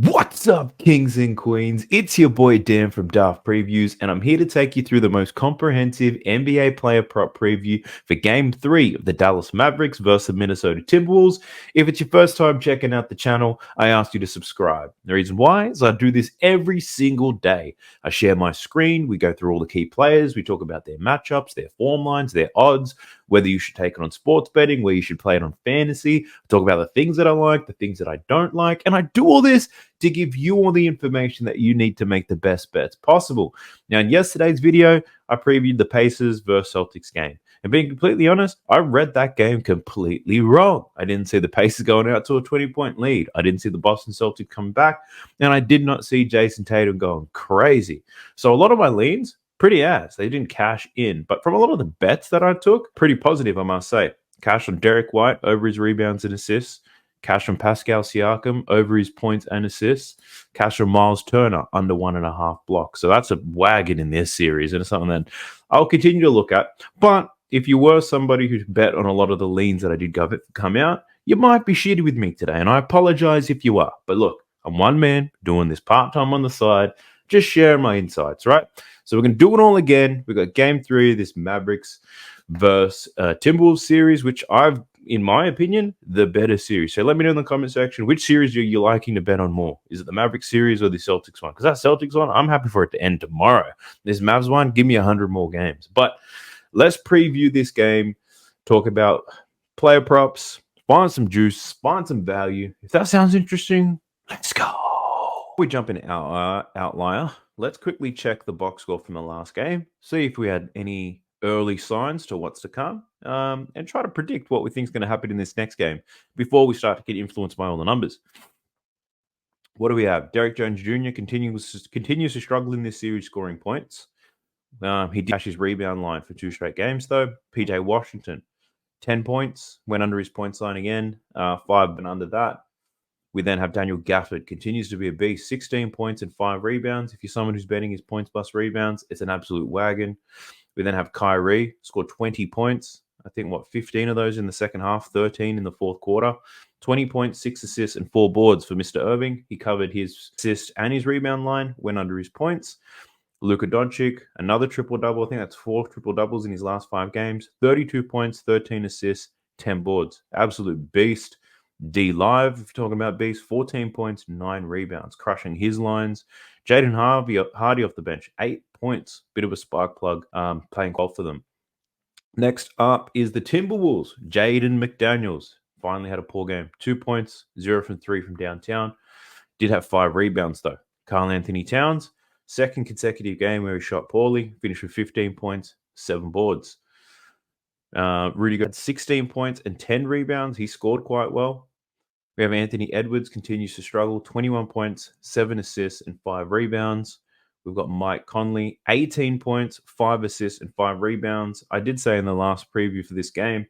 What's up, kings and queens? It's your boy Dan from Daft Previews, and I'm here to take you through the most comprehensive NBA player prop preview for Game 3 of the Dallas Mavericks versus the Minnesota Timberwolves. If it's your first time checking out the channel, I ask you to subscribe. The reason why is I do this every single day. I share my screen, we go through all the key players, we talk about their matchups, their form lines, their odds, whether you should take it on sports betting, where you should play it on fantasy. I talk about the things that I like, the things that I don't like, and I do all this to give you all the information that you need to make the best bets possible. Now, in yesterday's video, I previewed the Pacers versus Celtics game. And being completely honest, I read that game completely wrong. I didn't see the Pacers going out to a 20-point lead. I didn't see the Boston Celtics come back. And I did not see Jason Tatum going crazy. So a lot of my leans, pretty ass. They didn't cash in. But from a lot of the bets that I took, pretty positive, I must say. Cash on Derek White over his rebounds and assists. Cash from Pascal Siakam over his points and assists. Cash from Miles Turner under 1.5 blocks. So that's a wagon in this series, and it's something that I'll continue to look at. But if you were somebody who bet on a lot of the leans that I did come out, you might be shitty with me today, and I apologize if you are. But look, I'm one man doing this part-time on the side, just sharing my insights, right? So we're going to do it all again. We've got Game 3 of this Mavericks versus Timberwolves series, which in my opinion, the better series. So let me know in the comment section, which series are you liking to bet on more? Is it the Mavericks series or the Celtics one? Because that Celtics one, I'm happy for it to end tomorrow. This Mavs one, give me 100 more games. But let's preview this game, talk about player props, find some juice, find some value. If that sounds interesting, let's go. Before we jump in our outlier, let's quickly check the box score from the last game, see if we had any early signs to what's to come, and try to predict what we think is going to happen in this next game before we start to get influenced by all the numbers. What do we have? Derek Jones Jr. continues to struggle in this series scoring points. He did cash his rebound line for 2 straight games, though. PJ Washington, 10 points, went under his points line again, 5 and under that. We then have Daniel Gafford, continues to be a beast, 16 points and 5 rebounds. If you're someone who's betting his points plus rebounds, it's an absolute wagon. We then have Kyrie, scored 20 points. I think, 15 of those in the second half, 13 in the fourth quarter. 20 points, 6 assists, and 4 boards for Mr. Irving. He covered his assist and his rebound line, went under his points. Luka Doncic, another triple-double. I think that's 4 triple-doubles in his last 5 games. 32 points, 13 assists, 10 boards. Absolute beast. D Live, if you're talking about beast, 14 points, 9 rebounds, crushing his lines. Jaden Hardy off the bench, 8 points, bit of a spark plug, playing well for them. Next up is the Timberwolves. Jaden McDaniels finally had a poor game, 2 points, 0 from 3 from downtown. Did have 5 rebounds though. Karl Anthony Towns, second consecutive game where he shot poorly, finished with 15 points, 7 boards. Rudy got 16 points and 10 rebounds. He scored quite well. We have Anthony Edwards continues to struggle, 21 points, 7 assists, and 5 rebounds. We've got Mike Conley, 18 points, 5 assists, and 5 rebounds. I did say in the last preview for this game,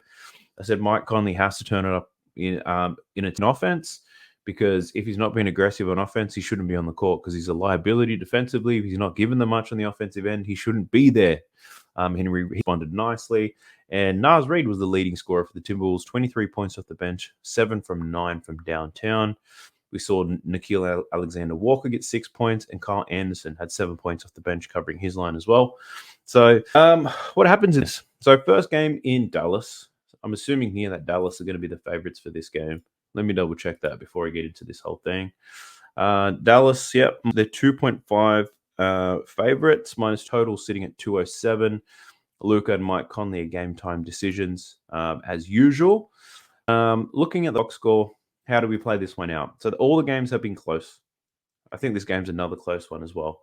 I said Mike Conley has to turn it up in an offense, because if he's not being aggressive on offense, he shouldn't be on the court because he's a liability defensively. If he's not given them much on the offensive end, he shouldn't be there. Henry responded nicely. And Naz Reid was the leading scorer for the Timberwolves, 23 points off the bench, 7 from 9 from downtown. We saw Nickeil Alexander-Walker get 6 points, and Kyle Anderson had 7 points off the bench, covering his line as well. So what happens in this? So first game in Dallas. I'm assuming here that Dallas are going to be the favorites for this game. Let me double check that before I get into this whole thing. Dallas, yep, they're 2.5 favorites, minus total sitting at 207. Luka and Mike Conley are game time decisions as usual. Looking at the box score, how do we play this one out? So all the games have been close. I think this game's another close one as well.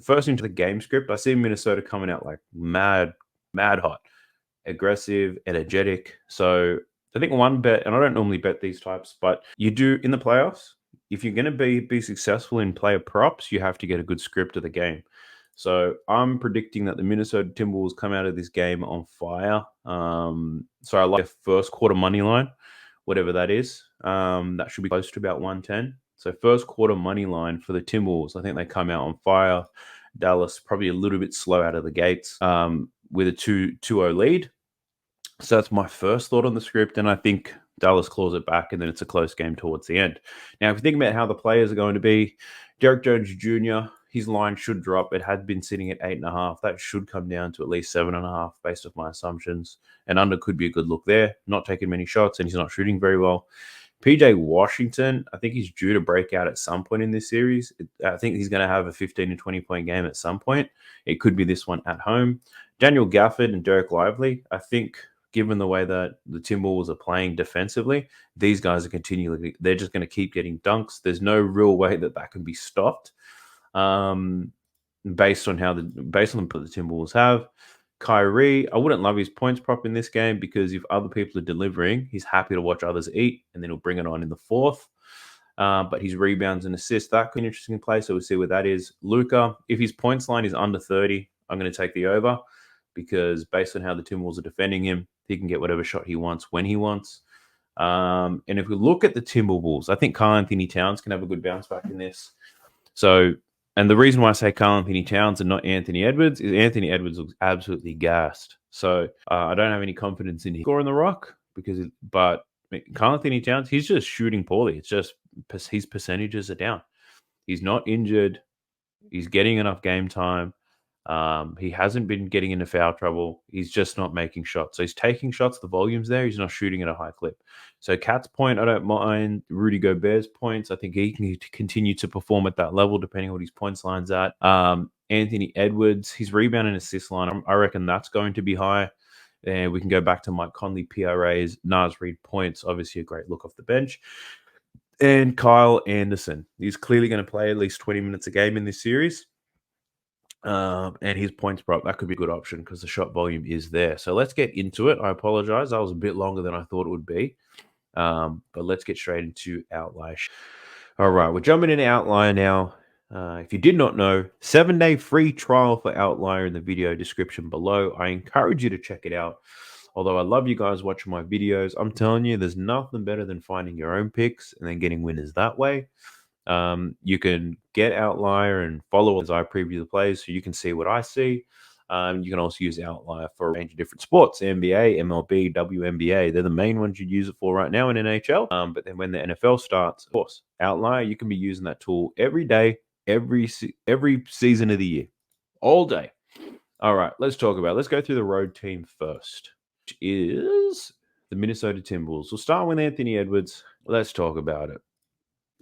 First into the game script, I see Minnesota coming out like mad hot, aggressive, energetic. So I think one bet, and I don't normally bet these types, but you do in the playoffs, if you're going to be successful in player props, you have to get a good script of the game. So I'm predicting that the Minnesota Timberwolves come out of this game on fire. So I like a first quarter money line, whatever that is. That should be close to about 110. So first quarter money line for the Timberwolves. I think they come out on fire. Dallas probably a little bit slow out of the gates with a 2-0 lead. So that's my first thought on the script. And I think Dallas claws it back, and then it's a close game towards the end. Now, if you think about how the players are going to be, Derek Jones Jr., his line should drop. It had been sitting at 8.5. That should come down to at least 7.5 based off my assumptions. And under could be a good look there. Not taking many shots, and he's not shooting very well. PJ Washington, I think he's due to break out at some point in this series. I think he's going to have a 15 to 20 point game at some point. It could be this one at home. Daniel Gafford and Derek Lively, I think given the way that the Timberwolves are playing defensively, these guys are they're just going to keep getting dunks. There's no real way that can be stopped based on the Timberwolves have. Kyrie, I wouldn't love his points prop in this game because if other people are delivering, he's happy to watch others eat, and then he'll bring it on in the fourth. But his rebounds and assists, that could be an interesting play, so we'll see what that is. Luka, if his points line is under 30, I'm going to take the over because based on how the Timberwolves are defending him, he can get whatever shot he wants when he wants. And if we look at the Timberwolves, I think Karl-Anthony Towns can have a good bounce back in this. So, and the reason why I say Karl-Anthony Towns and not Anthony Edwards is Anthony Edwards looks absolutely gassed. So I don't have any confidence in him scoring the rock but Karl-Anthony Towns, he's just shooting poorly. It's just his percentages are down. He's not injured. He's getting enough game time. He hasn't been getting into foul trouble. He's just not making shots. So he's taking shots. The volume's there. He's not shooting at a high clip. So Cat's point, I don't mind. Rudy Gobert's points, I think he can continue to perform at that level depending on what his points line's at. Anthony Edwards, his rebound and assist line, I reckon that's going to be high. And we can go back to Mike Conley, PRAs, Naz Reid points, obviously a great look off the bench. And Kyle Anderson. He's clearly going to play at least 20 minutes a game in this series. And his points prop, that could be a good option because the shot volume is there. So let's get into it. I apologize. That was a bit longer than I thought it would be. But let's get straight into Outlier. All right, we're jumping into Outlier now. If you did not know, 7-day free trial for Outlier in the video description below. I encourage you to check it out. Although I love you guys watching my videos, I'm telling you, there's nothing better than finding your own picks and then getting winners that way. You can get Outlier and follow as I preview the plays so you can see what I see. You can also use Outlier for a range of different sports, NBA, MLB, WNBA. They're the main ones you'd use it for right now in NHL. But then when the NFL starts, of course, Outlier, you can be using that tool every day, every season of the year, all day. All right, let's go through the road team first, which is the Minnesota Timberwolves. We'll start with Anthony Edwards. Let's talk about it.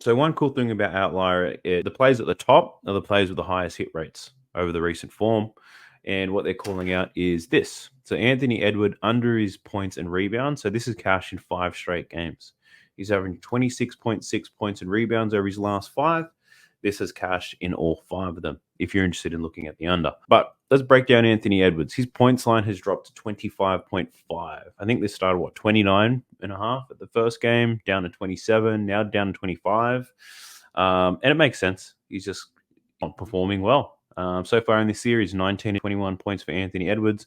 So one cool thing about Outlier is the plays at the top are the plays with the highest hit rates over the recent form. And what they're calling out is this. So Anthony Edwards under his points and rebounds. So this is cashed in 5 straight games. He's averaging 26.6 points and rebounds over his last 5. This has cashed in all 5 of them, if you're interested in looking at the under. But let's break down Anthony Edwards. His points line has dropped to 25.5. I think this started, 29.5 at the first game, down to 27, now down to 25. And it makes sense. He's just not performing well. So far in this series, 19 to 21 points for Anthony Edwards,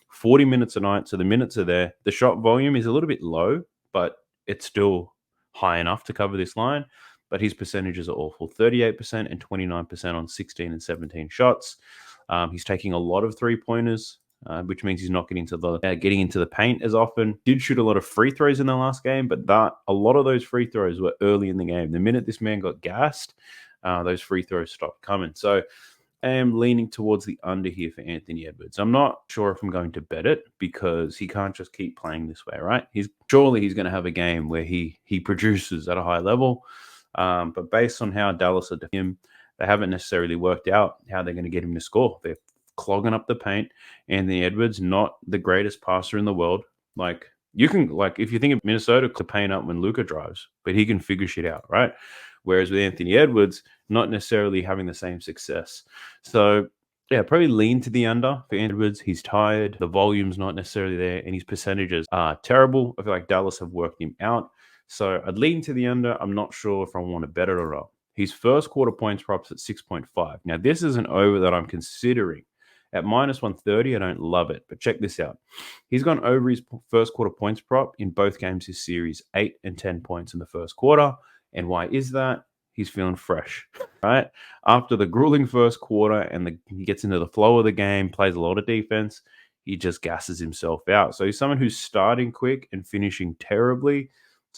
40 minutes a night. So the minutes are there. The shot volume is a little bit low, but it's still high enough to cover this line. But his percentages are awful, 38% and 29% on 16 and 17 shots. He's taking a lot of three-pointers, which means he's not getting into the paint as often. Did shoot a lot of free throws in the last game, but a lot of those free throws were early in the game. The minute this man got gassed, those free throws stopped coming. So I am leaning towards the under here for Anthony Edwards. I'm not sure if I'm going to bet it because he can't just keep playing this way, right? Surely he's going to have a game where he produces at a high level. But based on how Dallas are defending him, they haven't necessarily worked out how they're going to get him to score. They're clogging up the paint. Anthony Edwards, not the greatest passer in the world. If you think of Minnesota, to paint up when Luka drives, but he can figure shit out, right? Whereas with Anthony Edwards, not necessarily having the same success. So, yeah, probably lean to the under for Edwards. He's tired. The volume's not necessarily there, and his percentages are terrible. I feel like Dallas have worked him out. So I'd lean to the under. I'm not sure if I want to bet it or not. His first quarter points props at 6.5. Now, this is an over that I'm considering. At minus 130, I don't love it. But check this out. He's gone over his first quarter points prop in both games this series, 8 and 10 points in the first quarter. And why is that? He's feeling fresh, right? After the grueling first quarter and he gets into the flow of the game, plays a lot of defense, he just gasses himself out. So he's someone who's starting quick and finishing terribly.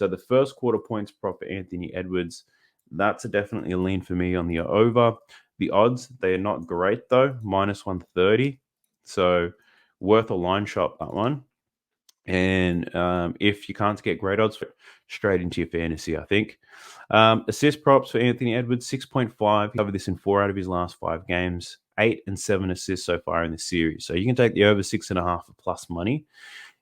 So the first quarter points prop for Anthony Edwards, that's definitely a lean for me on the over. The odds, they are not great though, minus 130. So worth a line shot, that one. And if you can't get great odds, straight into your fantasy, I think. Assist props for Anthony Edwards, 6.5. He covered this in 4 out of his last 5 games, 8 and 7 assists so far in the series. So you can take the over 6.5 for plus money.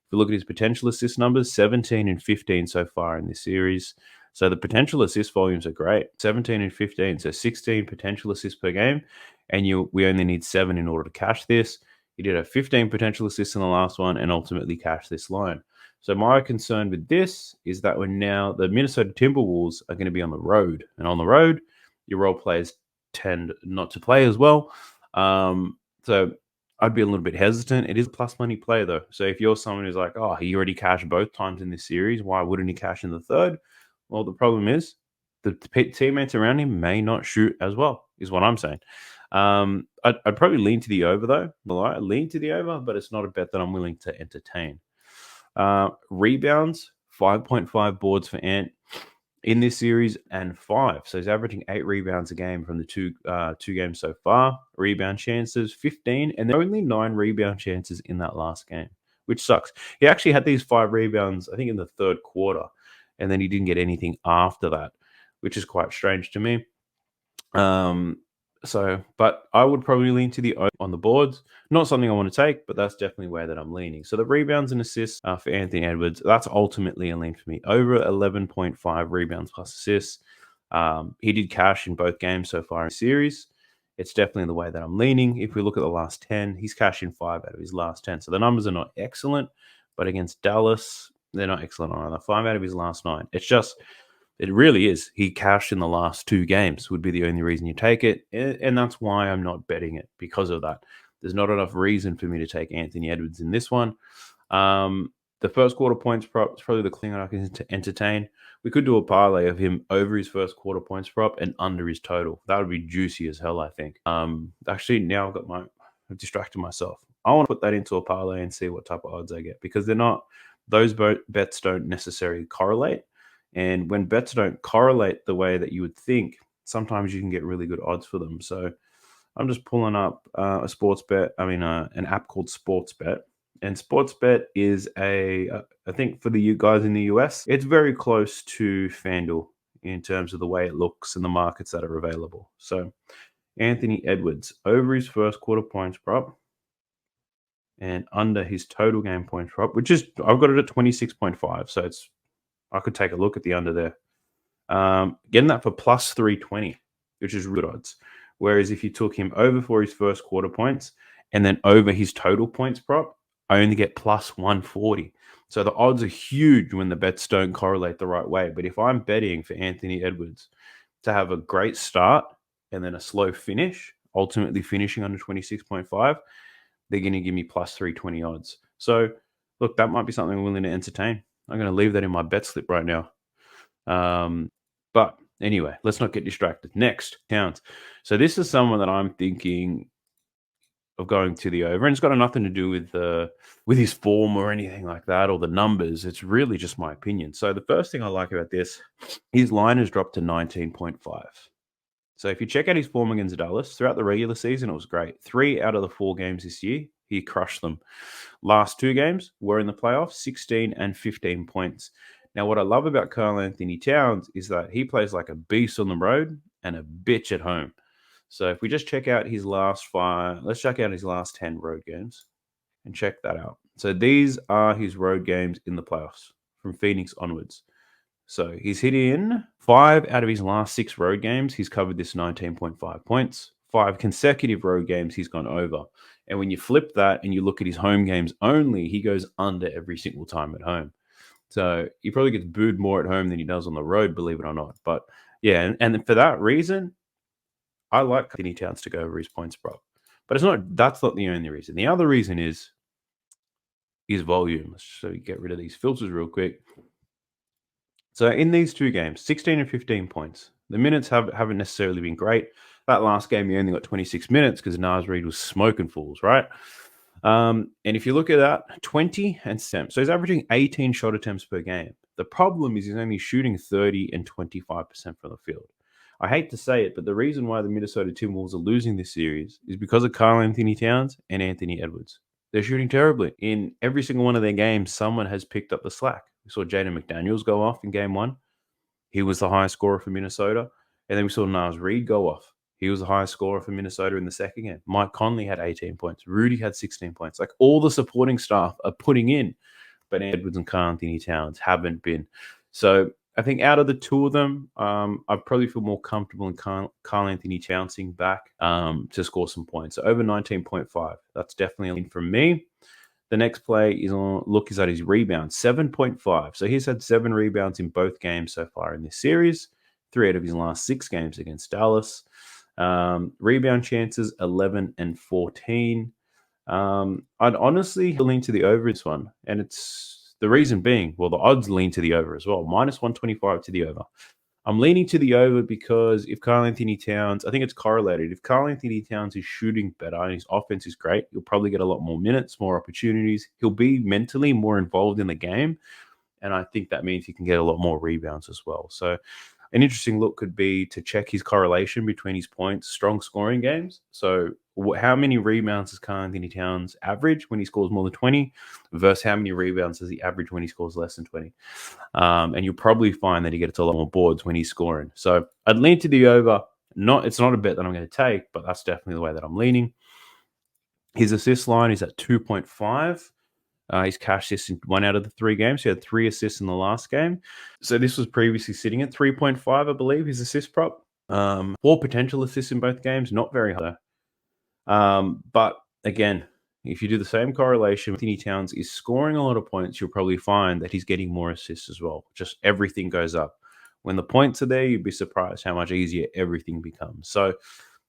If you look at his potential assist numbers, 17 and 15 so far in this series. So the potential assist volumes are great, 17 and 15. So 16 potential assists per game. And we only need 7 in order to cash this. He did have 15 potential assists in the last one and ultimately cashed this line. So my concern with this is that when now the Minnesota Timberwolves are going to be on the road. And on the road, your role players tend not to play as well. So I'd be a little bit hesitant. It is a plus money play though. So if you're someone who's like, oh, he already cashed both times in this series, why wouldn't he cash in the third? Well, the problem is the teammates around him may not shoot as well, is what I'm saying. I'd probably lean to the over though. I lean to the over, but it's not a bet that I'm willing to entertain. Rebounds, 5.5 boards for Ant in this series and 5. So he's averaging 8 rebounds a game from the two games so far. Rebound chances, 15, and there are only 9 rebound chances in that last game, which sucks. He actually had these 5 rebounds, I think, in the third quarter, and then he didn't get anything after that, which is quite strange to me. But I would probably lean to the over on the boards. Not something I want to take, but that's definitely where that I'm leaning. So the rebounds and assists for Anthony Edwards, that's ultimately a lean for me. Over 11.5 rebounds plus assists. He did cash in both games so far in the series. It's definitely the way that I'm leaning. If we look at the last 10, he's cashed in 5 out of his last 10. So the numbers are not excellent, but against Dallas, they're not excellent either. 5 out of his last 9. It really is. He cashed in the last 2 games would be the only reason you take it. And that's why I'm not betting it, because of that. There's not enough reason for me to take Anthony Edwards in this one. The first quarter points prop is probably the thing that I can entertain. We could do a parlay of him over his first quarter points prop and under his total. That would be juicy as hell, I think. Actually, now I've distracted myself. I want to put that into a parlay and see what type of odds I get, because those bets don't necessarily correlate. And when bets don't correlate the way that you would think, sometimes you can get really good odds for them. So I'm just pulling up an app called Sportsbet. And Sportsbet is I think for you guys in the US, it's very close to FanDuel in terms of the way it looks and the markets that are available. So Anthony Edwards, over his first quarter points prop and under his total game points prop, which is, I've got it at 26.5. So I could take a look at the under there. Getting that for plus 320, which is good odds. Whereas if you took him over for his first quarter points and then over his total points prop, I only get plus 140. So the odds are huge when the bets don't correlate the right way. But if I'm betting for Anthony Edwards to have a great start and then a slow finish, ultimately finishing under 26.5, they're going to give me plus 320 odds. So look, that might be something I'm willing to entertain. I'm going to leave that in my bet slip right now. But anyway, let's not get distracted. Next, Towns. So this is someone that I'm thinking of going to the over, and it's got nothing to do with his form or anything like that, or the numbers. It's really just my opinion. So the first thing I like about this, his line has dropped to 19.5. So if you check out his form against Dallas throughout the regular season, it was great. 3 out of the 4 games this year, he crushed them. Last 2 games were in the playoffs, 16 and 15 points. Now, what I love about Karl Anthony Towns is that he plays like a beast on the road and a bitch at home. So if we just check out his last 5, let's check out his last 10 road games and check that out. So these are his road games in the playoffs from Phoenix onwards. So he's hit in 5 out of his last 6 road games. He's covered this 19.5 points. 5 consecutive road games he's gone over. And when you flip that and you look at his home games only, he goes under every single time at home. So he probably gets booed more at home than he does on the road, believe it or not. But yeah, and for that reason, I like Anthony Towns to go over his points prop. But that's not the only reason. The other reason is his volume. So you get rid of these filters real quick. So in these 2 games, 16 and 15 points. The minutes haven't necessarily been great. That last game, he only got 26 minutes because Naz Reid was smoking fools, right? And if you look at that, 20 and 7. So he's averaging 18 shot attempts per game. The problem is he's only shooting 30 and 25% from the field. I hate to say it, but the reason why the Minnesota Timberwolves are losing this series is because of Karl Anthony Towns and Anthony Edwards. They're shooting terribly. In every single one of their games, someone has picked up the slack. We saw Jaden McDaniels go off in game one. He was the highest scorer for Minnesota. And then we saw Naz Reid go off. He was the highest scorer for Minnesota in the second game. Mike Conley had 18 points. Rudy had 16 points. Like all the supporting staff are putting in, but Edwards and Karl Anthony Towns haven't been. So I think out of the two of them, I probably feel more comfortable in Karl Anthony bouncing back to score some points. So over 19.5. That's definitely a win from me. The next play is is at his rebounds, 7.5. So he's had 7 rebounds in both games so far in this series, 3 out of his last 6 games against Dallas. Rebound chances, 11 and 14. I'd honestly lean to the over this one. And it's the reason being, well, the odds lean to the over as well. Minus 125 to the over. I'm leaning to the over because if Karl Anthony Towns, I think it's correlated. If Karl Anthony Towns is shooting better and his offense is great, he'll probably get a lot more minutes, more opportunities. He'll be mentally more involved in the game. And I think that means he can get a lot more rebounds as well. So an interesting look could be to check his correlation between his points, strong scoring games. So how many rebounds does Karl Anthony Towns average when he scores more than 20 versus how many rebounds does he average when he scores less than 20? And you'll probably find that he gets a lot more boards when he's scoring. So I'd lean to the over. It's not a bet that I'm going to take, but that's definitely the way that I'm leaning. His assist line is at 2.5. He's cashed this in 1 out of the 3 games. He had 3 assists in the last game. So this was previously sitting at 3.5, I believe, his assist prop. 4 potential assists in both games, not very high. But again, if you do the same correlation, Anthony Towns is scoring a lot of points, you'll probably find that he's getting more assists as well. Just everything goes up. When the points are there, you'd be surprised how much easier everything becomes. So,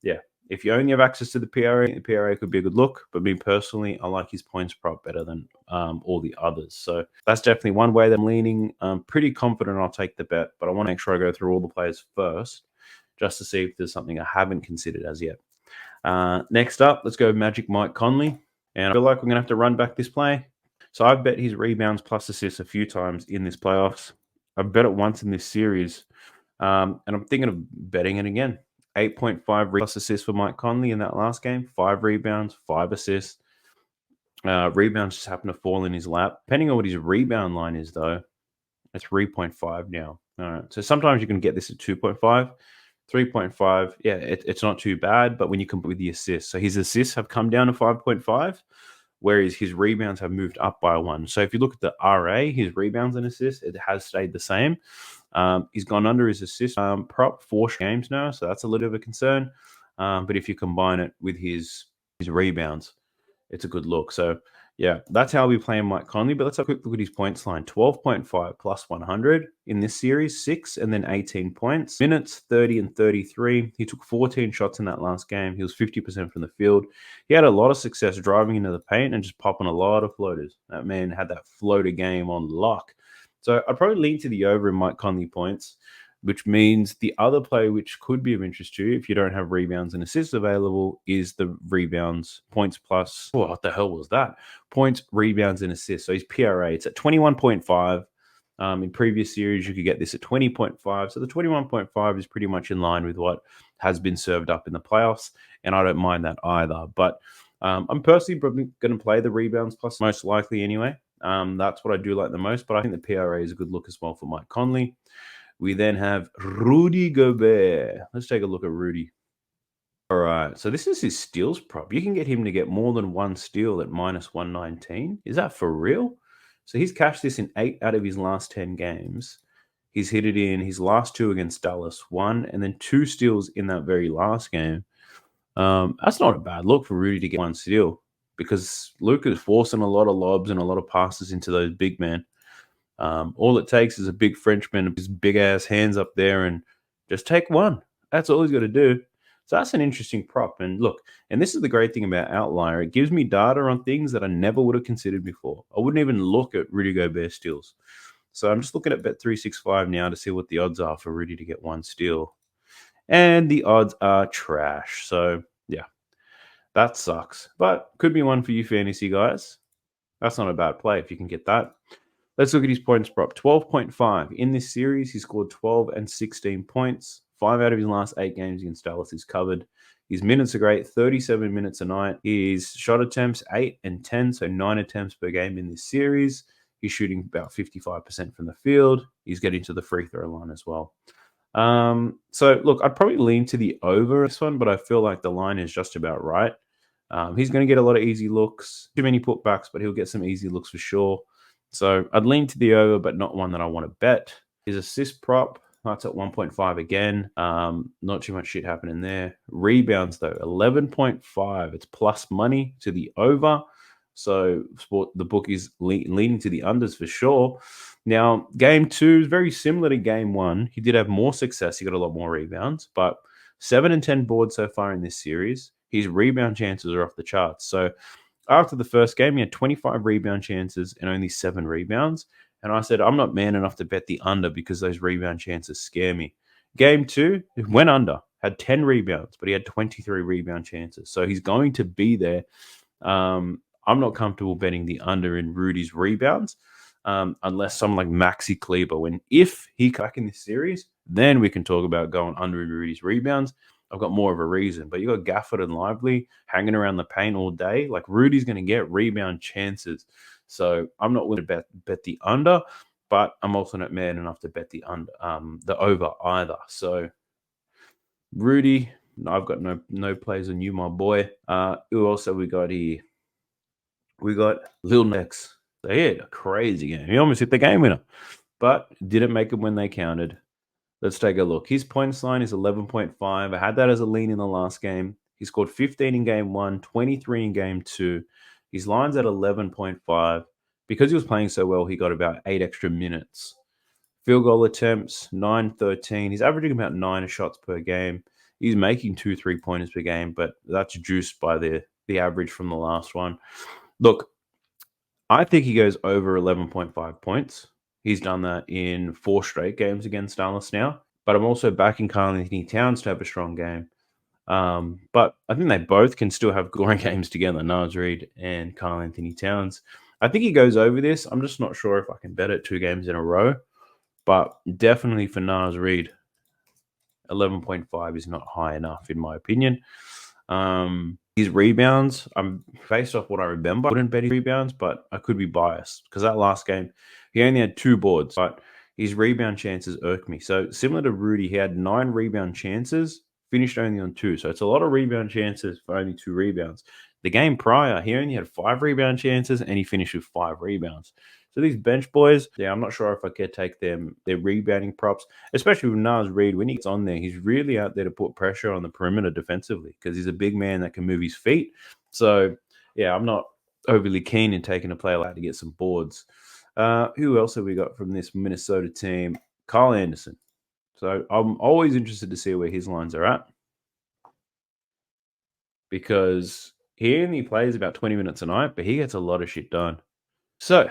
yeah, if you only have access to the PRA could be a good look. But me personally, I like his points prop better than all the others. So that's definitely one way that I'm leaning. I'm pretty confident I'll take the bet, but I want to make sure I go through all the players first just to see if there's something I haven't considered as yet. Next up, let's go Magic Mike Conley. And I feel like we're going to have to run back this play. So I've bet his rebounds plus assists a few times in this playoffs. I've bet it once in this series. And I'm thinking of betting it again. 8.5 plus assists for Mike Conley in that last game. 5 rebounds, 5 assists. Rebounds just happen to fall in his lap. Depending on what his rebound line is, though, it's 3.5 now. All right. So sometimes you can get this at 2.5. 3.5, yeah, it's not too bad, but when you compare with the assists, so his assists have come down to 5.5, whereas his rebounds have moved up by 1. So if you look at the RA, his rebounds and assists, it has stayed the same. He's gone under his assist prop 4 games now, so that's a little bit of a concern. But if you combine it with his rebounds, it's a good look. So yeah, that's how we play Mike Conley. But let's have a quick look at his points line. 12.5 plus 100 in this series, 6 and then 18 points. Minutes, 30 and 33. He took 14 shots in that last game. He was 50% from the field. He had a lot of success driving into the paint and just popping a lot of floaters. That man had that floater game on lock. So I'd probably lean to the over in Mike Conley points, which means the other play which could be of interest to you if you don't have rebounds and assists available is the rebounds, points plus, what the hell was that? Points, rebounds, and assists. So his PRA, it's at 21.5. In previous series, you could get this at 20.5. So the 21.5 is pretty much in line with what has been served up in the playoffs, and I don't mind that either. But I'm personally probably going to play the rebounds plus most likely anyway. That's what I do like the most, but I think the PRA is a good look as well for Mike Conley. We then have Rudy Gobert. Let's take a look at Rudy. All right, so this is his steals prop. You can get him to get more than 1 steal at minus 119. Is that for real? So he's cashed this in 8 out of his last 10 games. He's hit it in his last 2 against Dallas, 1, and then 2 steals in that very last game. That's not a bad look for Rudy to get 1 steal because Luke is forcing a lot of lobs and a lot of passes into those big men. All it takes is a big Frenchman with his big ass hands up there and just take 1. That's all he's got to do. So that's an interesting prop. And look, and this is the great thing about Outlier. It gives me data on things that I never would have considered before. I wouldn't even look at Rudy Gobert steals. So I'm just looking at Bet365 now to see what the odds are for Rudy to get 1 steal. And the odds are trash. So yeah, That sucks, but could be one for you fantasy guys. That's not a bad play if you can get that. Let's look at his points prop. 12.5. In this series, he scored 12 and 16 points. 5 out of his last 8 games against Dallas is covered. His minutes are great, 37 minutes a night. His shot attempts, 8 and 10, so 9 attempts per game in this series. He's shooting about 55% from the field. He's getting to the free throw line as well. So look, I'd probably lean to the over this one, but I feel like the line is just about right. He's going to get a lot of easy looks, too many putbacks, but he'll get some easy looks for sure. So I'd lean to the over, but not one that I want to bet. His assist prop, that's at 1.5 again. Not too much shit happening there. Rebounds though, 11.5. It's plus money to the over. So the book is leaning to the unders for sure. Now, game 2 is very similar to game 1. He did have more success. He got a lot more rebounds, but 7 and 10 boards so far in this series. His rebound chances are off the charts. So after the first game, he had 25 rebound chances and only 7 rebounds. And I said, I'm not man enough to bet the under because those rebound chances scare me. Game 2, it went under, had 10 rebounds, but he had 23 rebound chances. So he's going to be there. I'm not comfortable betting the under in Rudy's rebounds unless someone like Maxi Kleber. If he back in this series, then we can talk about going under in Rudy's rebounds. I've got more of a reason, but you got Gafford and Lively hanging around the paint all day. Like Rudy's going to get rebound chances, so I'm not willing to bet the under, but I'm also not man enough to bet the over either. So Rudy, I've got no plays on you, my boy. Who else have we got here? We got Lil Nex. They had a crazy game. He almost hit the game winner, but didn't make it when they counted. Let's take a look. His points line is 11.5. I had that as a lean in the last game. He scored 15 in game 1, 23 in game 2. His line's at 11.5. Because he was playing so well, he got about 8 extra minutes. Field goal attempts, 9-13. He's averaging about 9 shots per game. He's making 2 3-pointers per game, but that's juiced by the average from the last one. Look, I think he goes over 11.5 points. He's done that in 4 straight games against Dallas now. But I'm also backing Karl-Anthony Towns to have a strong game. But I think they both can still have scoring games together, Naz Reid and Karl-Anthony Towns. I think he goes over this. I'm just not sure if I can bet it 2 games in a row. But definitely for Naz Reid, 11.5 is not high enough, in my opinion. His rebounds, I'm based off what I remember. I wouldn't bet his rebounds, but I could be biased because that last game, he only had 2 boards, but his rebound chances irk me. So similar to Rudy, he had 9 rebound chances, finished only on 2. So it's a lot of rebound chances for only 2 rebounds. The game prior, he only had 5 rebound chances and he finished with 5 rebounds. So these bench boys, yeah, I'm not sure if I could take their rebounding props, especially with Naz Reid. When he gets on there, he's really out there to put pressure on the perimeter defensively because he's a big man that can move his feet. So, yeah, I'm not overly keen in taking a player like that to get some boards. Who else have we got from this Minnesota team? Kyle Anderson. So I'm always interested to see where his lines are at because he only plays about 20 minutes a night, but he gets a lot of shit done. So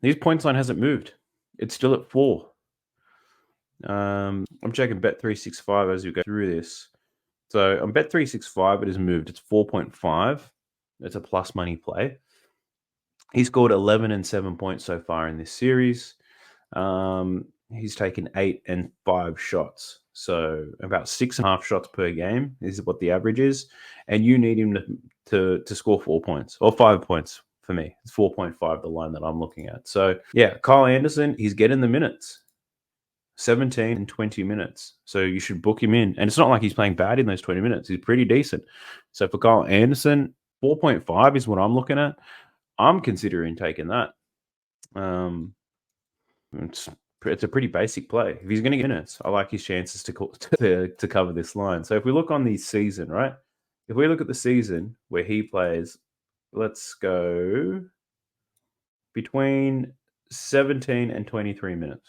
his points line hasn't moved. It's still at 4. I'm checking Bet365 as we go through this. So on Bet365, it has moved. It's 4.5. It's a plus money play. He scored 11 and 7 points so far in this series. He's taken 8 and 5 shots. So about 6.5 shots per game is what the average is. And you need him to score 4 points or 5 points for me. It's 4.5, the line that I'm looking at. So yeah, Kyle Anderson, he's getting the minutes. 17 and 20 minutes. So you should book him in. And it's not like he's playing bad in those 20 minutes. He's pretty decent. So for Kyle Anderson, 4.5 is what I'm looking at. I'm considering taking that. It's a pretty basic play. If he's going to get minutes, I like his chances to cover this line. So if we look on the season, right? If we look at the season where he plays, let's go between 17 and 23 minutes.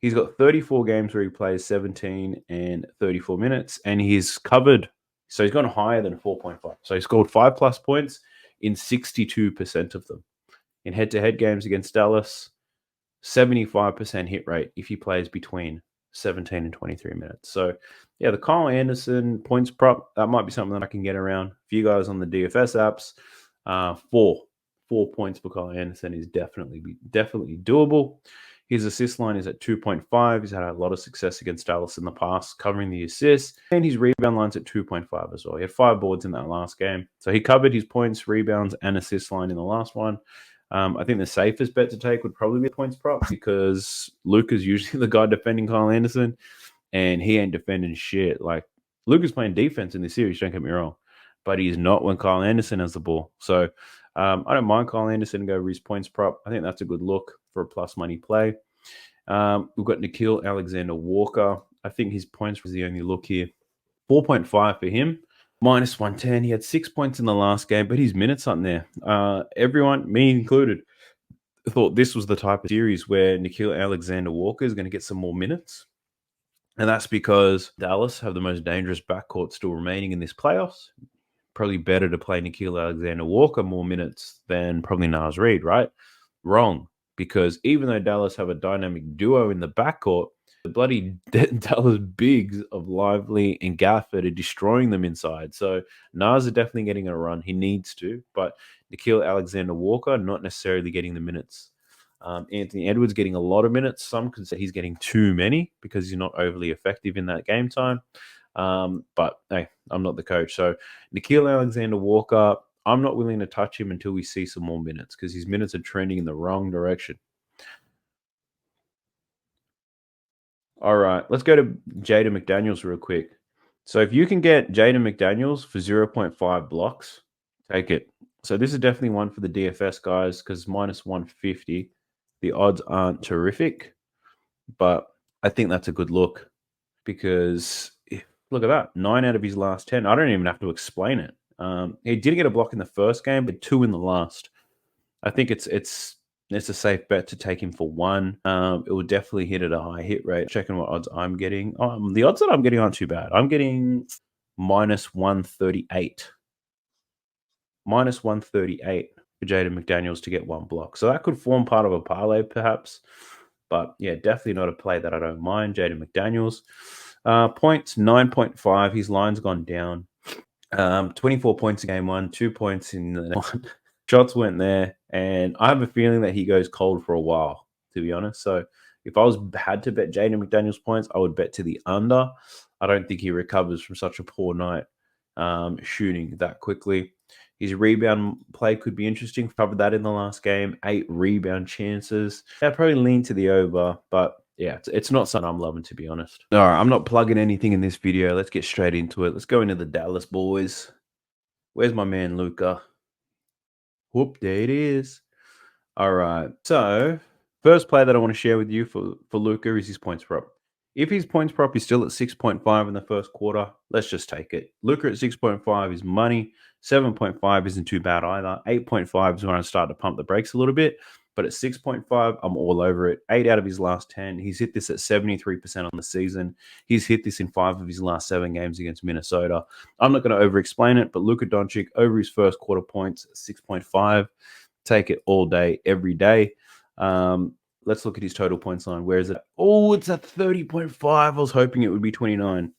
He's got 34 games where he plays 17 and 34 minutes, and he's covered. So he's gone higher than 4.5. So he scored 5+ points in 62% of them. In head-to-head games against Dallas, 75% hit rate if he plays between 17 and 23 minutes. So, yeah, the Kyle Anderson points prop, that might be something that I can get around. For you guys on the DFS apps, four points for Kyle Anderson is definitely doable. His assist line is at 2.5. He's had a lot of success against Dallas in the past, covering the assists. And his rebound line's at 2.5 as well. He had 5 boards in that last game. So he covered his points, rebounds, and assist line in the last one. I think the safest bet to take would probably be the points prop because Luka's usually the guy defending Kyle Anderson, and he ain't defending shit. Like, Luka's playing defense in this series, don't get me wrong, but he's not when Kyle Anderson has the ball. So I don't mind Kyle Anderson go over his points prop. I think that's a good look for a plus money play. We've got Nickeil Alexander-Walker. I think his points was the only look here. 4.5 for him. Minus 110. He had 6 points in the last game, but his minutes aren't there. Everyone, me included, thought this was the type of series where Nickeil Alexander-Walker is going to get some more minutes. And that's because Dallas have the most dangerous backcourt still remaining in this playoffs. Probably better to play Nickeil Alexander-Walker more minutes than probably Naz Reid, right? Wrong. Because even though Dallas have a dynamic duo in the backcourt, the bloody Dallas bigs of Lively and Gafford are destroying them inside. So Naz is definitely getting a run. He needs to. But Nickeil Alexander-Walker not necessarily getting the minutes. Anthony Edwards getting a lot of minutes. Some could say he's getting too many because he's not overly effective in that game time. But hey, I'm not the coach. So Nickeil Alexander-Walker, I'm not willing to touch him until we see some more minutes because his minutes are trending in the wrong direction. All right, let's go to Jaden McDaniels real quick. So if you can get Jaden McDaniels for 0.5 blocks, take it. So this is definitely one for the DFS guys because minus 150. The odds aren't terrific, but I think that's a good look because look at that. 9 out of his last 10. I don't even have to explain it. He didn't get a block in the first game, but 2 in the last. I think it's a safe bet to take him for 1. It will definitely hit at a high hit rate. Checking what odds I'm getting. The odds that I'm getting aren't too bad. I'm getting minus 138. Minus 138 for Jaden McDaniels to get 1 block. So that could form part of a parlay perhaps. But yeah, definitely not a play that I don't mind. Jaden McDaniels. Points 9.5. His line's gone down. 24 points in game 1, 2 points in the next one. Shots went there, and I have a feeling that he goes cold for a while, to be honest. So if I had to bet Jaden McDaniels points, I would bet to the under. I don't think he recovers from such a poor night shooting that quickly. His rebound play could be interesting. Covered that in the last game. 8 rebound chances. I'd probably lean to the over, but yeah, it's not something I'm loving, to be honest. All right, I'm not plugging anything in this video. Let's get straight into it. Let's go into the Dallas boys. Where's my man, Luka? Whoop, there it is. All right. So, first play that I want to share with you for Luka is his points prop. If his points prop is still at 6.5 in the first quarter, let's just take it. Luka at 6.5 is money. 7.5 isn't too bad either. 8.5 is when I start to pump the brakes a little bit. But at 6.5, I'm all over it. 8 out of his last 10. He's hit this at 73% on the season. He's hit this in 5 of his last 7 games against Minnesota. I'm not going to over-explain it, but Luka Doncic over his first quarter points, 6.5. Take it all day, every day. Let's look at his total points line. Where is it? Oh, it's at 30.5. I was hoping it would be 29.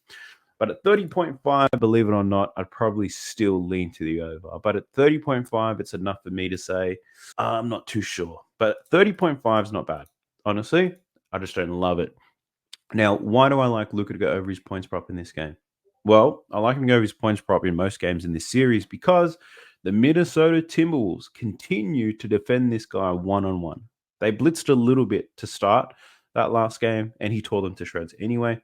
But at 30.5, believe it or not, I'd probably still lean to the over. But at 30.5, it's enough for me to say, I'm not too sure. But 30.5 is not bad. Honestly, I just don't love it. Now, why do I like Luka to go over his points prop in this game? Well, I like him to go over his points prop in most games in this series because the Minnesota Timberwolves continue to defend this guy one-on-one. They blitzed a little bit to start that last game, and he tore them to shreds anyway.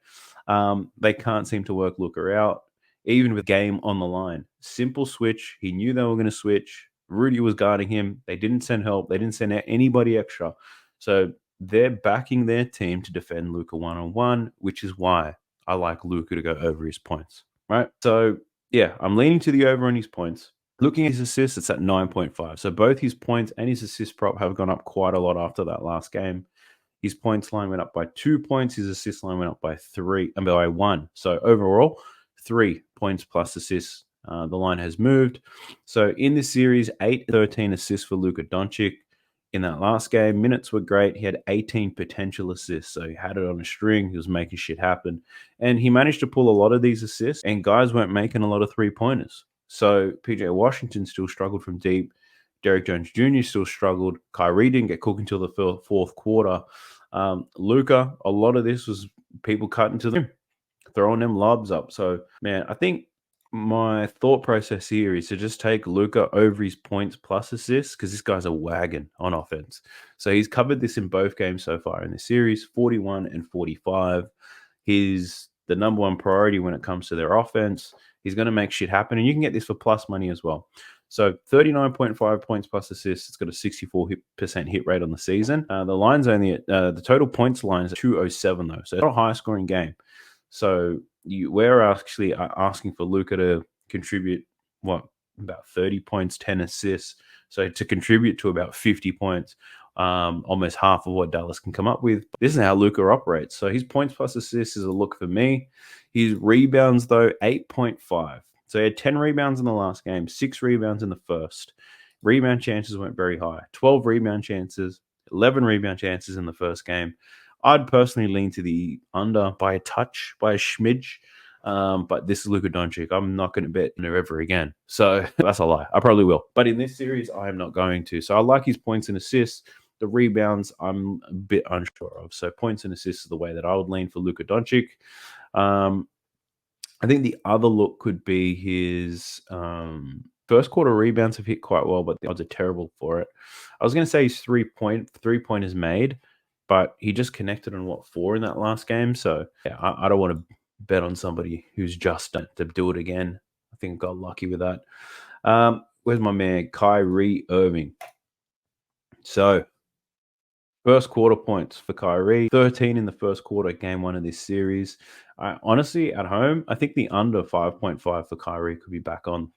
They can't seem to work Luka out, even with game on the line. Simple switch. He knew they were going to switch. Rudy was guarding him. They didn't send help. They didn't send anybody extra. So they're backing their team to defend Luka one-on-one, which is why I like Luka to go over his points, right? So, yeah, I'm leaning to the over on his points. Looking at his assists, it's at 9.5. So both his points and his assist prop have gone up quite a lot after that last game. His points line went up by 2 points. His assist line went up by 3 and by 1. So overall, 3 points plus assists. The line has moved. So in this series, 8-13 assists for Luka Doncic. in that last game. Minutes were great. He had 18 potential assists, so he had it on a string. He was making shit happen. And he managed to pull a lot of these assists, and guys weren't making a lot of three-pointers. So PJ Washington still struggled from deep. Derrick Jones Jr. still struggled. Kyrie didn't get cooked until the fourth quarter. Luka, a lot of this was people cutting to the rim, throwing them lobs up. So, man, I think my thought process here is to just take Luka over his points plus assists because this guy's a wagon on offense. So he's covered this in both games so far in the series, 41 and 45. He's the number one priority when it comes to their offense. He's going to make shit happen, and you can get this for plus money as well. So 39.5 points plus assists. It's got a 64% hit rate on the season. The line's only at the total points line is 207 though, so it's not a high scoring game. So we're actually asking for Luka to contribute about 30 points, 10 assists. So to contribute to about 50 points, almost half of what Dallas can come up with. This is how Luka operates. So his points plus assists is a look for me. His rebounds though, 8.5. So he had 10 rebounds in the last game, 6 rebounds in the first. Rebound chances went very high. 12 rebound chances, 11 rebound chances in the first game. I'd personally lean to the under by a touch, by a smidge. But this is Luka Doncic. I'm not going to bet him ever again. So that's a lie. I probably will. But in this series, I am not going to. So I like his points and assists. The rebounds, I'm a bit unsure of. So points and assists is the way that I would lean for Luka Doncic. I think the other look could be his first quarter rebounds have hit quite well, but the odds are terrible for it. I was going to say his three-pointers made, but he just connected on 4 in that last game. So yeah, I don't want to bet on somebody who's just done to do it again. I think I got lucky with that. Where's my man Kyrie Irving? So first quarter points for Kyrie, 13 in the first quarter, game 1 of this series. Honestly, at home, I think the under 5.5 for Kyrie could be back on.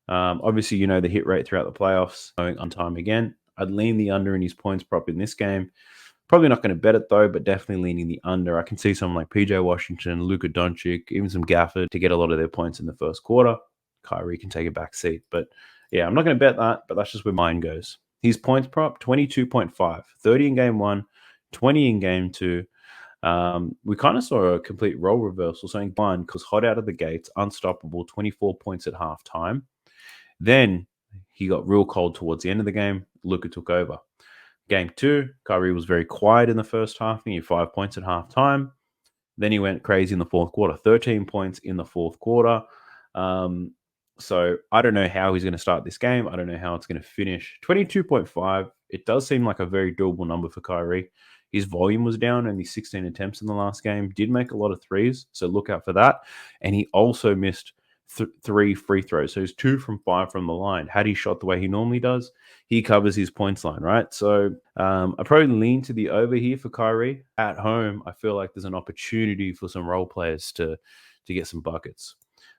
Obviously, the hit rate throughout the playoffs, going on time again. I'd lean the under in his points prop in this game. Probably not going to bet it though, but definitely leaning the under. I can see someone like PJ Washington, Luka Doncic, even some Gafford to get a lot of their points in the first quarter. Kyrie can take a back seat. But yeah, I'm not going to bet that, but that's just where mine goes. His points prop, 22.5, 30 in game 1, 20 in game 2. We kind of saw a complete role reversal. Saying one, because hot out of the gates, unstoppable, 24 points at halftime. Then he got real cold towards the end of the game. Luka took over. Game 2, Kyrie was very quiet in the first half. He had 5 points at halftime. Then he went crazy in the fourth quarter. 13 points in the fourth quarter. So I don't know how he's going to start this game. I don't know how it's going to finish. 22.5. It does seem like a very doable number for Kyrie. His volume was down, only 16 attempts in the last game. Did make a lot of threes, so look out for that. And he also missed 3 free throws. So he's 2 from 5 from the line. Had he shot the way he normally does, he covers his points line, right? So I probably lean to the over here for Kyrie. At home, I feel like there's an opportunity for some role players to get some buckets.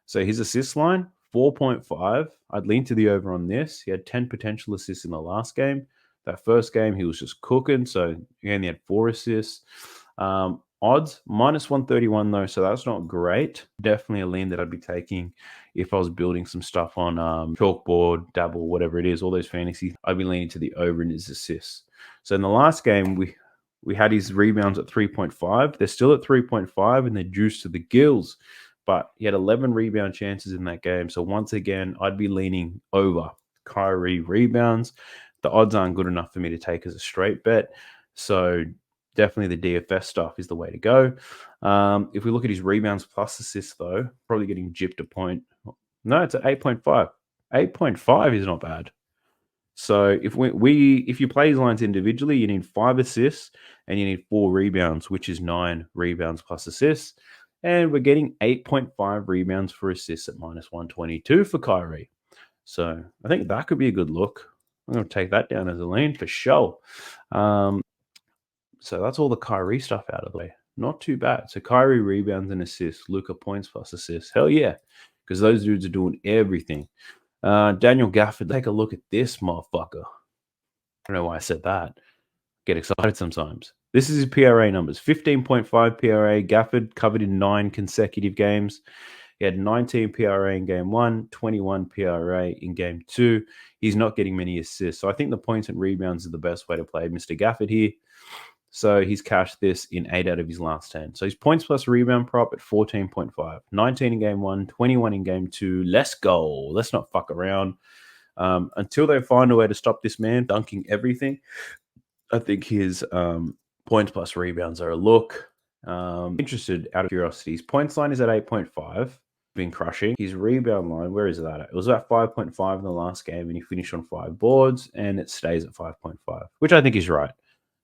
So his assist line, 4.5. I'd lean to the over on this. He had 10 potential assists in the last game. That first game, he was just cooking. So he only had 4 assists. Odds, minus 131 though, so that's not great. Definitely a lean that I'd be taking if I was building some stuff on chalkboard, dabble, whatever it is, all those fantasy. I'd be leaning to the over in his assists. So in the last game, we had his rebounds at 3.5. They're still at 3.5 and they're juiced to the gills. But he had 11 rebound chances in that game. So once again, I'd be leaning over Kyrie rebounds. The odds aren't good enough for me to take as a straight bet. So definitely the DFS stuff is the way to go. If we look at his rebounds plus assists, though, probably getting gypped a point. No, it's at 8.5. 8.5 is not bad. So if if you play his lines individually, you need 5 assists and you need 4 rebounds, which is 9 rebounds plus assists. And we're getting 8.5 rebounds for assists at minus 122 for Kyrie. So I think that could be a good look. I'm going to take that down as a lean for sure. So that's all the Kyrie stuff out of the way. Not too bad. So Kyrie rebounds and assists, Luka points plus assists. Hell yeah, because those dudes are doing everything. Daniel Gafford, take a look at this motherfucker. I don't know why I said that. Get excited sometimes. This is his PRA numbers. 15.5 PRA. Gafford covered in 9 consecutive games. He had 19 PRA in game 1, 21 PRA in game 2. He's not getting many assists. So I think the points and rebounds is the best way to play Mr. Gafford here. So he's cashed this in 8 out of his last 10. So his points plus rebound prop at 14.5. 19 in game 1, 21 in game 2. Let's go. Let's not fuck around. Until they find a way to stop this man dunking everything, I think his points plus rebounds are a look. Interested out of curiosity. His points line is at 8.5. Been crushing. His rebound line, where is that at? It was at 5.5 in the last game, and he finished on 5 boards, and it stays at 5.5, which I think is right.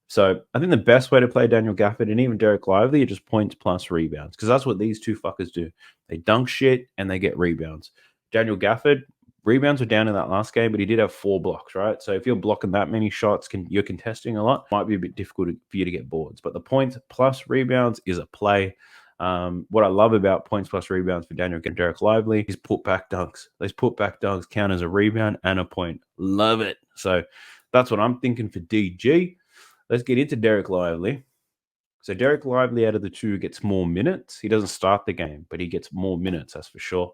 So I think the best way to play Daniel Gafford and even Derek Lively are just points plus rebounds, because that's what these two fuckers do. They dunk shit and they get rebounds. Daniel Gafford, rebounds were down in that last game, but he did have 4 blocks, right? So if you're blocking that many shots, you're contesting a lot, it might be a bit difficult for you to get boards. But the points plus rebounds is a play. What I love about points plus rebounds for Daniel and Derek Lively is put-back dunks. Those put-back dunks count as a rebound and a point. Love it. So that's what I'm thinking for DG. Let's get into Derek Lively. So Derek Lively out of the two gets more minutes. He doesn't start the game, but he gets more minutes, that's for sure.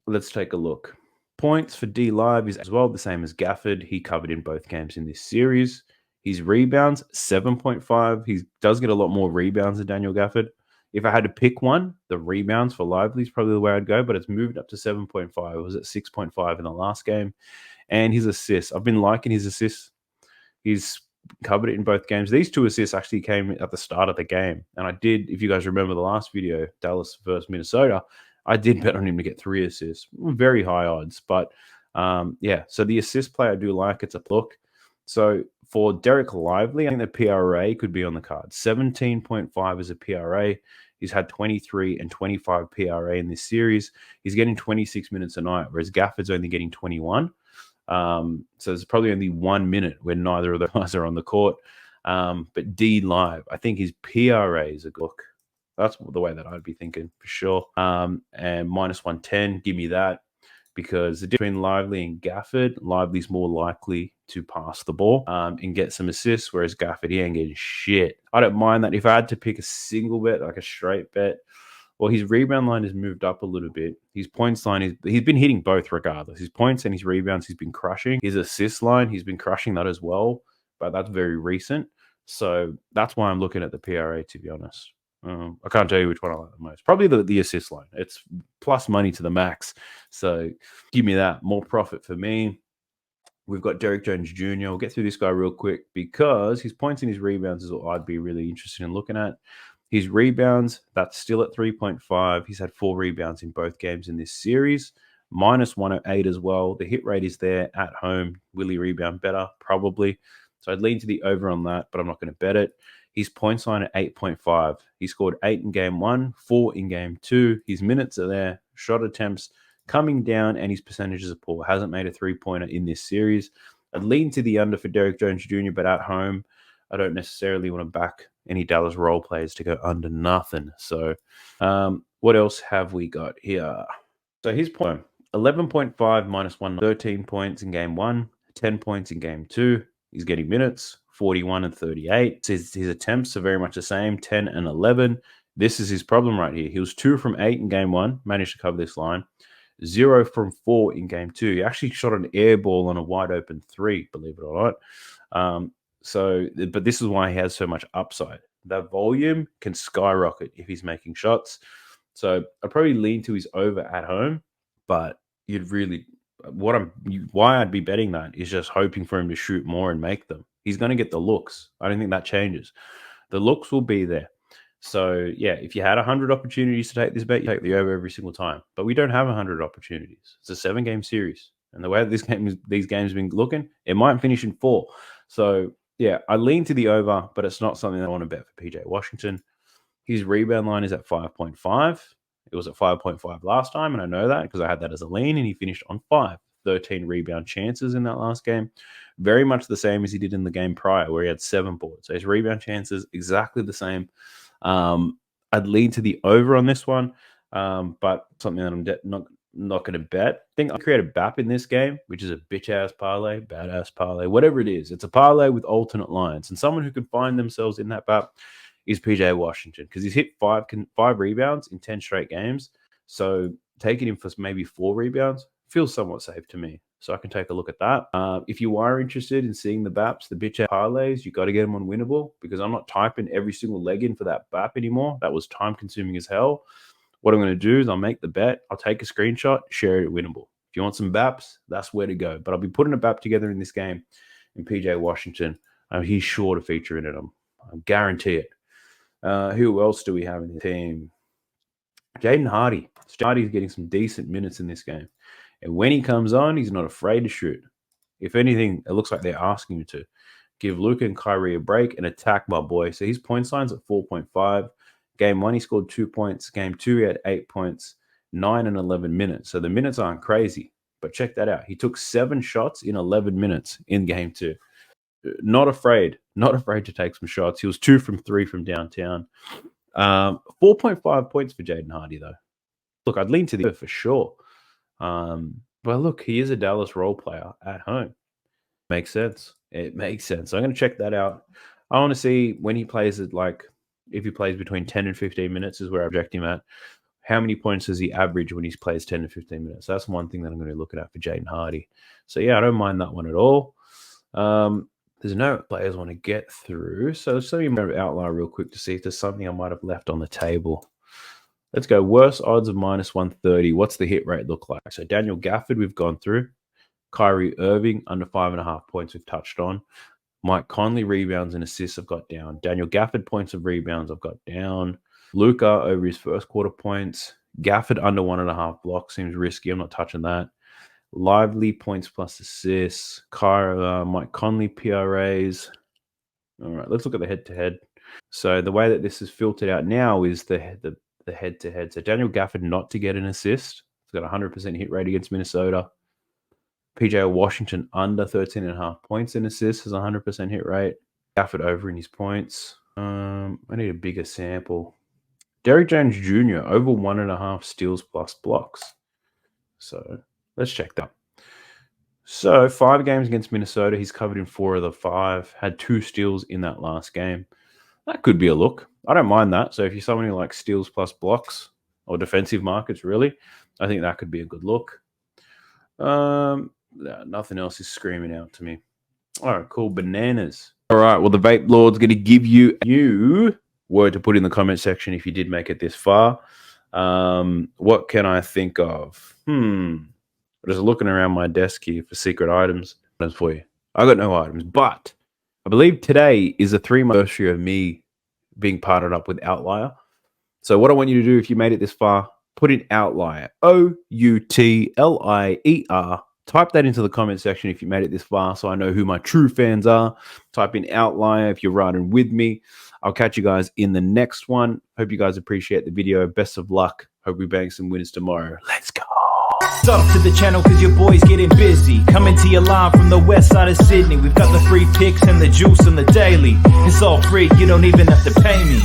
Let's take a look. Points for D Live is as well the same as Gafford. He covered in both games in this series. His rebounds, 7.5. He does get a lot more rebounds than Daniel Gafford. If I had to pick one, the rebounds for Lively is probably the way I'd go, but it's moved up to 7.5. It was at 6.5 in the last game. And his assists, I've been liking his assists. He's covered it in both games. These 2 assists actually came at the start of the game. And I did, if you guys remember the last video, Dallas versus Minnesota, I did bet on him to get 3 assists. Very high odds. But yeah, so the assist play I do like. It's a look. So for Derek Lively, I think the PRA could be on the card. 17.5 is a PRA. He's had 23 and 25 PRA in this series. He's getting 26 minutes a night, whereas Gafford's only getting 21. So there's probably only 1 minute where neither of those guys are on the court. But D Live, I think his PRA is a good look. That's the way that I'd be thinking for sure. And minus 110, give me that, because the difference between Lively and Gafford, Lively's more likely to pass the ball and get some assists, whereas Gafford, he ain't getting shit. I don't mind that. If I had to pick a single bet, like a straight bet, well, his rebound line has moved up a little bit. His points line, he's been hitting both regardless. His points and his rebounds, he's been crushing. His assist line, he's been crushing that as well, but that's very recent. So that's why I'm looking at the PRA, to be honest. I can't tell you which one I like the most. Probably the assist line. It's plus money to the max. So give me that. More profit for me. We've got Derek Jones Jr. We'll get through this guy real quick because his points and his rebounds is what I'd be really interested in looking at. His rebounds, that's still at 3.5. He's had 4 rebounds in both games in this series. Minus 108 as well. The hit rate is there at home. Will he rebound better? Probably. So I'd lean to the over on that, but I'm not going to bet it. His points line at 8.5. He scored 8 in game 1, 4 in game 2. His minutes are there. Shot attempts coming down, and his percentages are poor. Hasn't made a 3-pointer in this series. I'd lean to the under for Derek Jones Jr., but at home, I don't necessarily want to back any Dallas role players to go under nothing. So what else have we got here? So his point, 11.5 minus 1, 13 points in game 1, 10 points in game 2. He's getting minutes, 41 and 38. His attempts are very much the same, 10 and 11. This is his problem right here. He was 2 from 8 in game 1, managed to cover this line. 0 from 4 in game 2. He actually shot an air ball on a wide open 3, believe it or not. But this is why he has so much upside. That volume can skyrocket if he's making shots. So I'd probably lean to his over at home, but why I'd be betting that is just hoping for him to shoot more and make them. He's going to get the looks. I don't think that changes. The looks will be there. So yeah, if you had 100 opportunities to take this bet, you take the over every single time. But we don't have 100 opportunities. It's a 7-game series, and the way that these games have been looking, it might finish in 4. So yeah, I lean to the over, but it's not something that I want to bet for PJ Washington. His rebound line is at 5.5. It was at 5.5 last time, and I know that because I had that as a lean, and he finished on 5. 13 rebound chances in that last game. Very much the same as he did in the game prior, where he had 7 boards. So his rebound chances, exactly the same. I'd lean to the over on this one, but something that I'm not going to bet. I think I create a BAP in this game, which is a bitch-ass parlay, badass parlay, whatever it is. It's a parlay with alternate lines. And someone who can find themselves in that BAP is PJ Washington, because he's hit 5 rebounds in 10 straight games. So taking him for maybe 4 rebounds feels somewhat safe to me. So I can take a look at that. If you are interested in seeing the BAPs, the bitch parlays, you got to get them on Winnable, because I'm not typing every single leg in for that BAP anymore. That was time consuming as hell. What I'm going to do is I'll make the bet. I'll take a screenshot, share it at Winnable. If you want some BAPs, that's where to go. But I'll be putting a BAP together in this game in PJ Washington. He's sure to feature in it. I guarantee it. Who else do we have in the team? Jaden Hardy. Hardy's getting some decent minutes in this game. And when he comes on, he's not afraid to shoot. If anything, it looks like they're asking him to. Give Luka and Kyrie a break and attack my boy. So his point line's at 4.5. Game 1, he scored 2 points. Game 2, he had 8 points, 9 and 11 minutes. So the minutes aren't crazy. But check that out. He took 7 shots in 11 minutes in Game 2. Not afraid to take some shots. He was 2 from 3 from downtown. 4.5 points for Jaden Hardy, though. Look, I'd lean to the for sure. But look, he is a Dallas role player at home. Makes sense. It makes sense. So I'm going to check that out. I want to see when he plays it, like if he plays between 10 and 15 minutes is where I project him at. How many points does he average when he plays 10 to 15 minutes? That's one thing that I'm going to be looking at for Jaden Hardy. So yeah, I don't mind that one at all. There's no players I want to get through. So let's let me outline real quick to see if there's something I might have left on the table. Let's go. Worst odds of minus 130. What's the hit rate look like? So Daniel Gafford, we've gone through. Kyrie Irving, under 5.5 points, we've touched on. Mike Conley, rebounds and assists, I've got down. Daniel Gafford, points of rebounds, I've got down. Luka, over his first quarter points. Gafford, under 1.5 blocks, seems risky. I'm not touching that. Lively, points plus assists. Mike Conley, PRAs. All right, let's look at the head-to-head. So the way that this is filtered out now is the head-to-head. So Daniel Gafford not to get an assist. He's got a 100% hit rate against Minnesota. PJ Washington under 13.5 points in assists has a 100% hit rate. Gafford over in his points. I need a bigger sample. Derrick Jones Jr. over 1.5 steals plus blocks. So let's check that. So 5 games against Minnesota. He's covered in 4 of the 5. Had 2 steals in that last game. That could be a look. I don't mind that. So if you're someone who likes steals plus blocks or defensive markets, really, I think that could be a good look. Nothing else is screaming out to me. All right, cool. Bananas. All right, well, the Vape Lord's going to give you a new word to put in the comment section if you did make it this far. What can I think of? Just looking around my desk here for secret items for you. I got no items, but I believe today is the 3-month anniversary of me being partnered up with Outlier. So what I want you to do, if you made it this far, put in Outlier, Outlier. Type that into the comment section if you made it this far so I know who my true fans are. Type in Outlier if you're riding with me. I'll catch you guys in the next one. Hope you guys appreciate the video. Best of luck. Hope we bang some winners tomorrow. Let's go. Sub to the channel cause your boy's getting busy. Coming to you live from the west side of Sydney. We've got the free picks and the juice and the daily. It's all free, you don't even have to pay me.